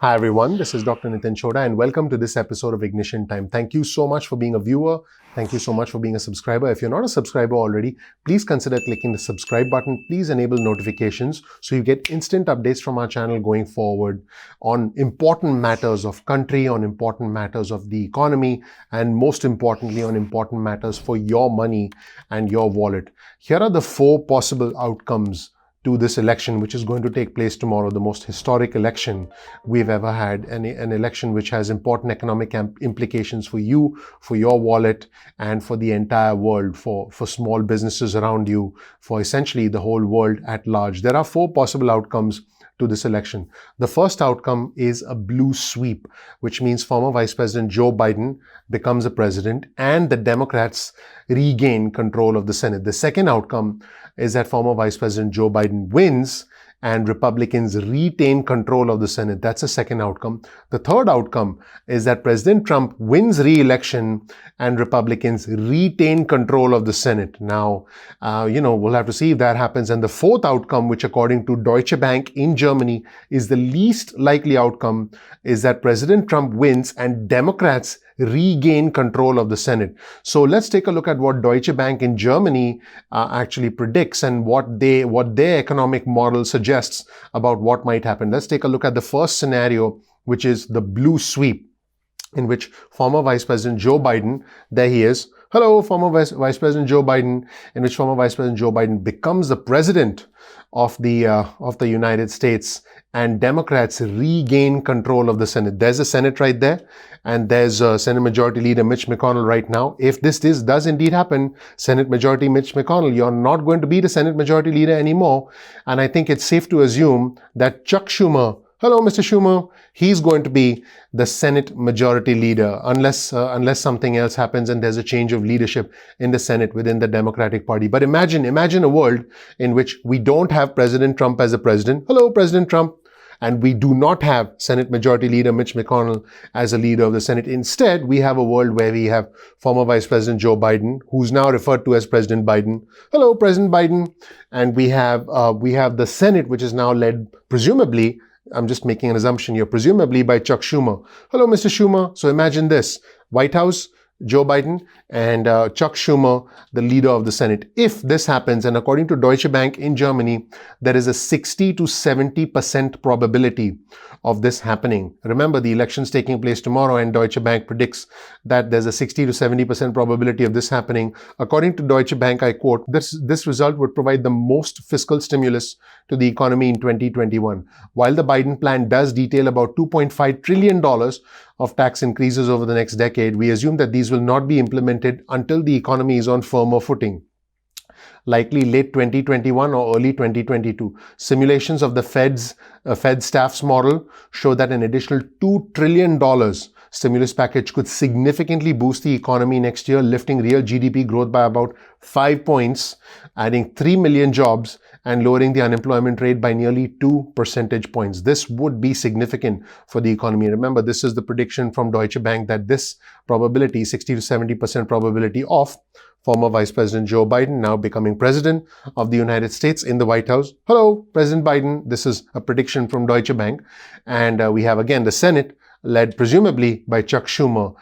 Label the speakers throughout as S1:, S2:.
S1: Hi everyone, this is Dr. Nitin Chhoda and welcome to this episode of Ignition Time. Thank you so much for being a viewer. Thank you so much for being a subscriber. If you're not a subscriber already, please consider clicking the subscribe button. Please enable notifications so you get instant updates from our channel going forward on important matters of country, on important matters of the economy, and most importantly, on important matters for your money and your wallet. Here are the 4 possible outcomes to this election, which is going to take place tomorrow, the most historic election we've ever had, an election which has important economic implications for you, for your wallet, and for the entire world, for small businesses around you, for essentially the whole world at large. There are 4 possible outcomes to this election. The first outcome is a blue sweep, which means former Vice President Joe Biden becomes a president and the Democrats regain control of the Senate. The second outcome is that former Vice President Joe Biden wins and Republicans retain control of the Senate. That's the second outcome. The third outcome is that President Trump wins re-election and Republicans retain control of the Senate. Now, we'll have to see if that happens. And the fourth outcome, which according to Deutsche Bank in Germany is the least likely outcome, is that President Trump wins and Democrats regain control of the Senate. So let's take a look at what Deutsche Bank in Germany actually predicts and what their economic model suggests about what might happen. Let's take a look at the first scenario, which is the blue sweep, in which former Vice President Joe Biden, there he is. Hello, former Vice President Joe Biden, in which former Vice President Joe Biden becomes the president of the United States and Democrats regain control of the Senate. There's a Senate right there, and there's Senate Majority Leader Mitch McConnell right now. If this does indeed happen, Senate Majority Mitch McConnell, you're not going to be the Senate Majority Leader anymore. And I think it's safe to assume that Chuck Schumer, hello, Mr. Schumer, he's going to be the Senate Majority Leader unless something else happens and there's a change of leadership in the Senate within the Democratic Party. But imagine a world in which we don't have President Trump as a president. Hello, President Trump. And we do not have Senate Majority Leader Mitch McConnell as a leader of the Senate. Instead, we have a world where we have former Vice President Joe Biden, who's now referred to as President Biden. Hello, President Biden. And we have the Senate, which is now led, presumably, I'm just making an assumption here, presumably by Chuck Schumer. Hello, Mr. Schumer. So imagine this, White House, Joe Biden, and Chuck Schumer, the leader of the Senate. If this happens, and according to Deutsche Bank in Germany, there is a 60 to 70% probability of this happening. Remember, the election's taking place tomorrow, and Deutsche Bank predicts that there's a 60 to 70% probability of this happening. According to Deutsche Bank, I quote, this result would provide the most fiscal stimulus to the economy in 2021. While the Biden plan does detail about $2.5 trillion of tax increases over the next decade, we assume that these will not be implemented until the economy is on firmer footing, likely late 2021 or early 2022. Simulations of the Fed staff's model show that an additional $2 trillion stimulus package could significantly boost the economy next year, lifting real GDP growth by about 5 points, adding 3 million jobs, and lowering the unemployment rate by nearly 2 percentage points. This would be significant for the economy. Remember, this is the prediction from Deutsche Bank that this probability, 60 to 70% probability of former Vice President Joe Biden now becoming President of the United States in the White House. Hello, President Biden. This is a prediction from Deutsche Bank. And we have again the Senate, led presumably by Chuck Schumer.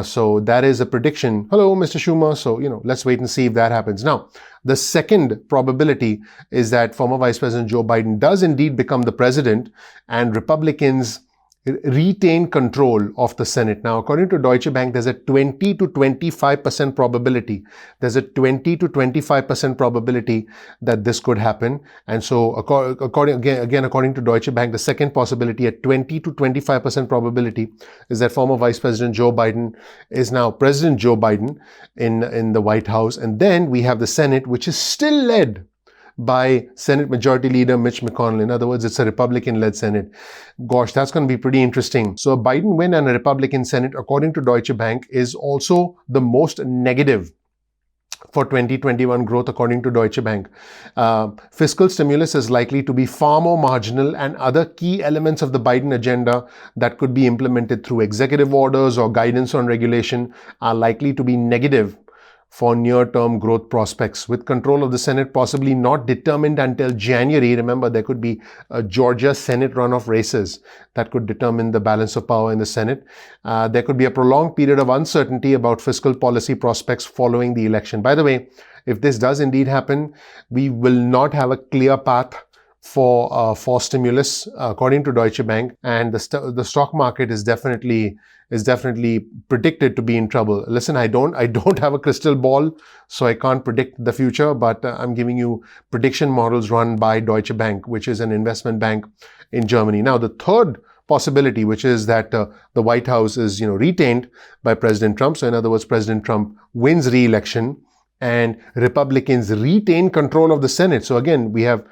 S1: So that is a prediction. Hello, Mr. Schumer. So, let's wait and see if that happens. Now, the second probability is that former Vice President Joe Biden does indeed become the president and Republicans retain control of the Senate. Now, according to Deutsche Bank, there's a 20 to 25% probability. There's a 20 to 25% probability that this could happen. And so, according to Deutsche Bank, the second possibility, a 20 to 25% probability, is that former Vice President Joe Biden is now President Joe Biden in the White House. And then we have the Senate, which is still led by Senate Majority Leader Mitch McConnell. In other words, it's a Republican-led Senate. Gosh, that's going to be pretty interesting. So a Biden win and a Republican Senate, according to Deutsche Bank, is also the most negative for 2021 growth, according to Deutsche Bank. Fiscal stimulus is likely to be far more marginal, and other key elements of the Biden agenda that could be implemented through executive orders or guidance on regulation are likely to be negative for near-term growth prospects, with control of the Senate possibly not determined until January. Remember, there could be a Georgia Senate runoff races that could determine the balance of power in the Senate. There could be a prolonged period of uncertainty about fiscal policy prospects following the election. By the way, if this does indeed happen, we will not have a clear path for stimulus, according to Deutsche Bank, and the stock market is definitely predicted to be in trouble. Listen, I don't have a crystal ball, so I can't predict the future, but I'm giving you prediction models run by Deutsche Bank, which is an investment bank in Germany. Now, the third possibility, which is that the White House is retained by President Trump. So in other words, President Trump wins re-election and Republicans retain control of the Senate. So again, we have,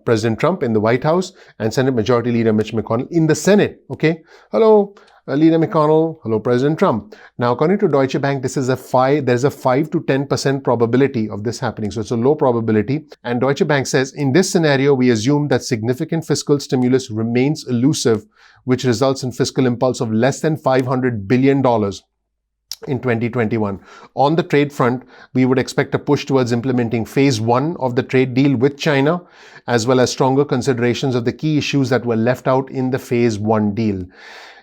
S1: President Trump in the White House and Senate Majority Leader Mitch McConnell in the Senate. Okay. Hello, Leader McConnell. Hello, President Trump. Now, according to Deutsche Bank, there's a 5 to 10% probability of this happening. So it's a low probability. And Deutsche Bank says, in this scenario, we assume that significant fiscal stimulus remains elusive, which results in fiscal impulse of less than $500 billion in 2021. On the trade front, we would expect a push towards implementing phase 1 of the trade deal with China, as well as stronger considerations of the key issues that were left out in the phase 1 deal.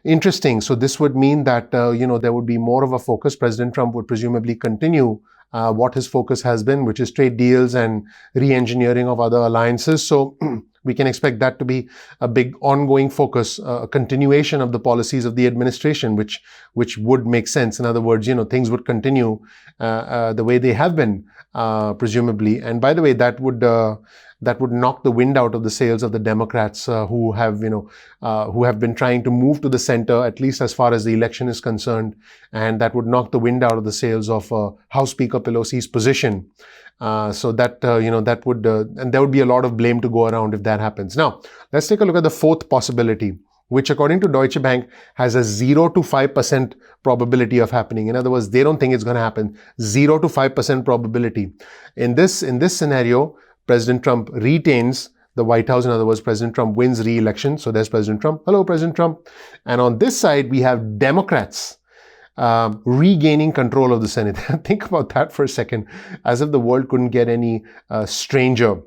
S1: Interesting. So this would mean that, there would be more of a focus. President Trump would presumably continue what his focus has been, which is trade deals and re-engineering of other alliances. So we can expect that to be a big ongoing focus, a continuation of the policies of the administration, which would make sense. In other words, things would continue the way they have been, presumably. And by the way, that would knock the wind out of the sails of the Democrats, who have been trying to move to the center, at least as far as the election is concerned, and that would knock the wind out of the sails of House Speaker Pelosi's position. So that would, and there would be a lot of blame to go around if that happens. Now, let's take a look at the fourth possibility, which according to Deutsche Bank has a 0 to 5% probability of happening. In other words, they don't think it's going to happen. 0 to 5% probability. In this scenario, President Trump retains the White House. In other words, President Trump wins re-election. So there's President Trump. Hello, President Trump. And on this side, we have Democrats regaining control of the Senate. Think about that for a second, as if the world couldn't get any stranger.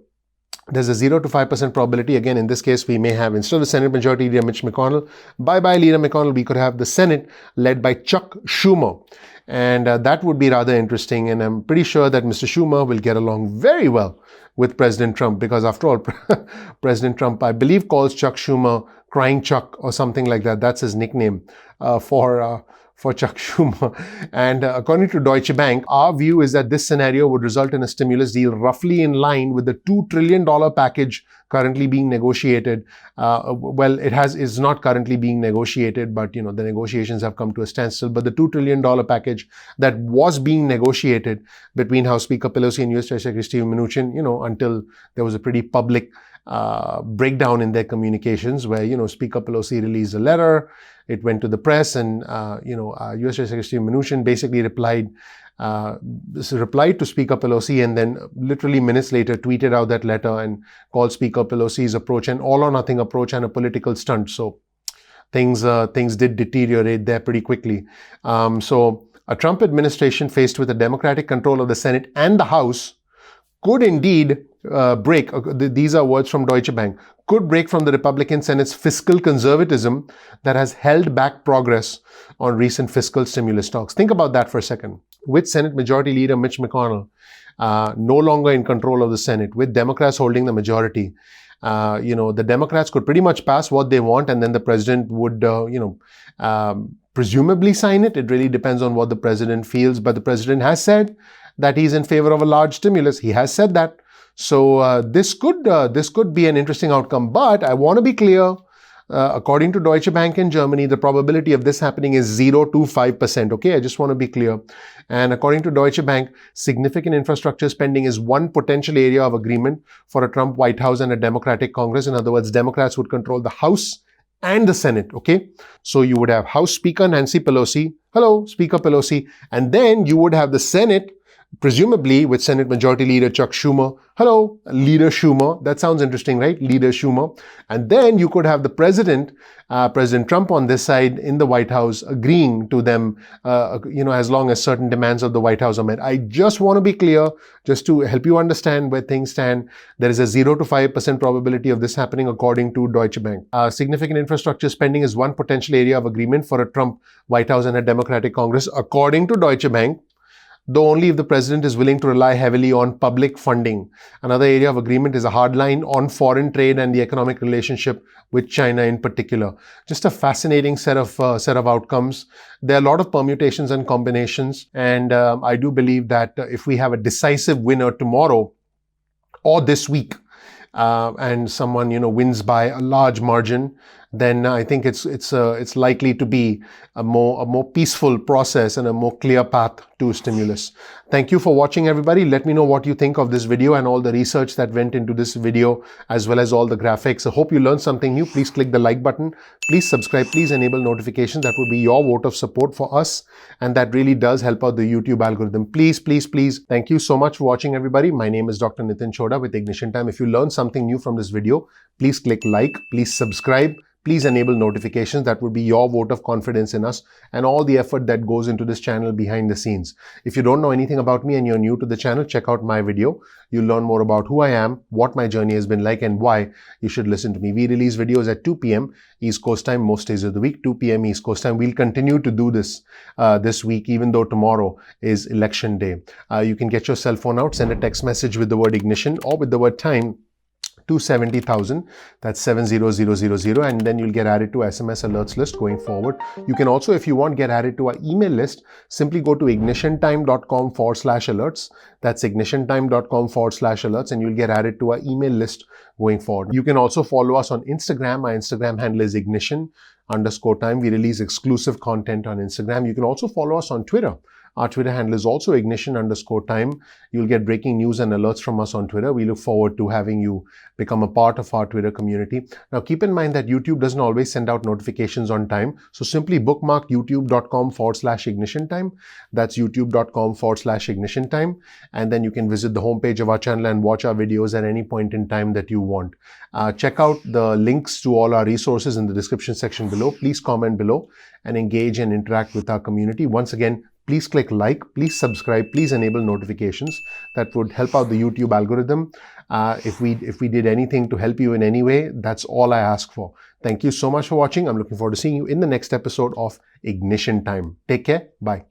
S1: There's a 0 to 5% probability. Again, in this case, we may have, instead of the Senate Majority Leader Mitch McConnell, bye-bye Leader McConnell, we could have the Senate led by Chuck Schumer. And that would be rather interesting. And I'm pretty sure that Mr. Schumer will get along very well with President Trump, because after all, President Trump, I believe, calls Chuck Schumer Crying Chuck or something like that. That's his nickname for Chuck Schumer. And according to Deutsche Bank, our view is that this scenario would result in a stimulus deal roughly in line with the $2 trillion package currently being negotiated. Well, is not currently being negotiated, but the negotiations have come to a standstill. But the $2 trillion package that was being negotiated between House Speaker Pelosi and U.S. Treasury Secretary Steve Mnuchin, until there was a pretty public breakdown in their communications, where Speaker Pelosi released a letter. It went to the press, and U.S. Treasury Secretary Steve Mnuchin basically replied to Speaker Pelosi, and then literally minutes later tweeted out that letter and called Speaker Pelosi's approach an all-or-nothing approach and a political stunt. So things did deteriorate there pretty quickly. So a Trump administration faced with a Democratic control of the Senate and the House could indeed break, these are words from Deutsche Bank, could break from the Republican Senate's fiscal conservatism that has held back progress on recent fiscal stimulus talks. Think about that for a second. With Senate Majority Leader Mitch McConnell no longer in control of the Senate, with Democrats holding the majority, the Democrats could pretty much pass what they want, and then the president would, presumably sign it. It really depends on what the president feels, but the president has said that he's in favor of a large stimulus. He has said that. So this could be an interesting outcome. But I want to be clear, according to Deutsche Bank in Germany, the probability of this happening is 0 to 5%. Okay, I just want to be clear. And according to Deutsche Bank, significant infrastructure spending is one potential area of agreement for a Trump White House and a Democratic Congress. In other words, Democrats would control the House and the Senate. Okay, so you would have House Speaker Nancy Pelosi. Hello, Speaker Pelosi. And then you would have the Senate presumably with Senate Majority Leader Chuck Schumer. Hello, Leader Schumer. That sounds interesting, right? Leader Schumer. And then you could have the President, President Trump on this side in the White House agreeing to them, as long as certain demands of the White House are met. I just want to be clear, just to help you understand where things stand. There is a 0 to 5% probability of this happening according to Deutsche Bank. Significant infrastructure spending is one potential area of agreement for a Trump White House and a Democratic Congress, according to Deutsche Bank, though only if the president is willing to rely heavily on public funding. Another area of agreement is a hard line on foreign trade and the economic relationship with China in particular. Just a fascinating set of outcomes. There are a lot of permutations and combinations, and I do believe that if we have a decisive winner tomorrow or this week, and someone wins by a large margin, then I think it's likely to be a more peaceful process and a more clear path to stimulus. Thank you for watching, everybody. Let me know what you think of this video and all the research that went into this video, as well as all the graphics. I hope you learned something new. Please click the like button. Please subscribe. Please enable notifications. That would be your vote of support for us, and that really does help out the YouTube algorithm. Please, please, please. Thank you so much for watching, everybody. My name is Dr. Nitin Chhoda with Ignition Time. If you learned something new from this video, please click like. Please subscribe. Please enable notifications. That would be your vote of confidence in us and all the effort that goes into this channel behind the scenes. If you don't know anything about me and you're new to the channel, check out my video. You'll learn more about who I am, what my journey has been like, and why you should listen to me. We release videos at 2 p.m. East Coast time most days of the week, 2 p.m. East Coast time. We'll continue to do this this week, even though tomorrow is election day. You can get your cell phone out, send a text message with the word ignition or with the word time to 70,000. That's 70000, and then you'll get added to SMS alerts list going forward. You can also, if you want, get added to our email list. Simply go to ignitiontime.com/alerts. That's ignitiontime.com/alerts, and you'll get added to our email list going forward. You can also follow us on Instagram. My Instagram handle is ignition_time. We release exclusive content on Instagram. You can also follow us on Twitter. Our Twitter handle is also ignition_time. You'll get breaking news and alerts from us on Twitter. We look forward to having you become a part of our Twitter community. Now, keep in mind that YouTube doesn't always send out notifications on time. So simply bookmark youtube.com/ignition_time. That's youtube.com/ignition_time. And then you can visit the homepage of our channel and watch our videos at any point in time that you want. Check out the links to all our resources in the description section below. Please comment below and engage and interact with our community. Once again, please click like, please subscribe, please enable notifications. That would help out the YouTube algorithm. If we did anything to help you in any way, that's all I ask for. Thank you so much for watching. I'm looking forward to seeing you in the next episode of Ignition Time. Take care. Bye.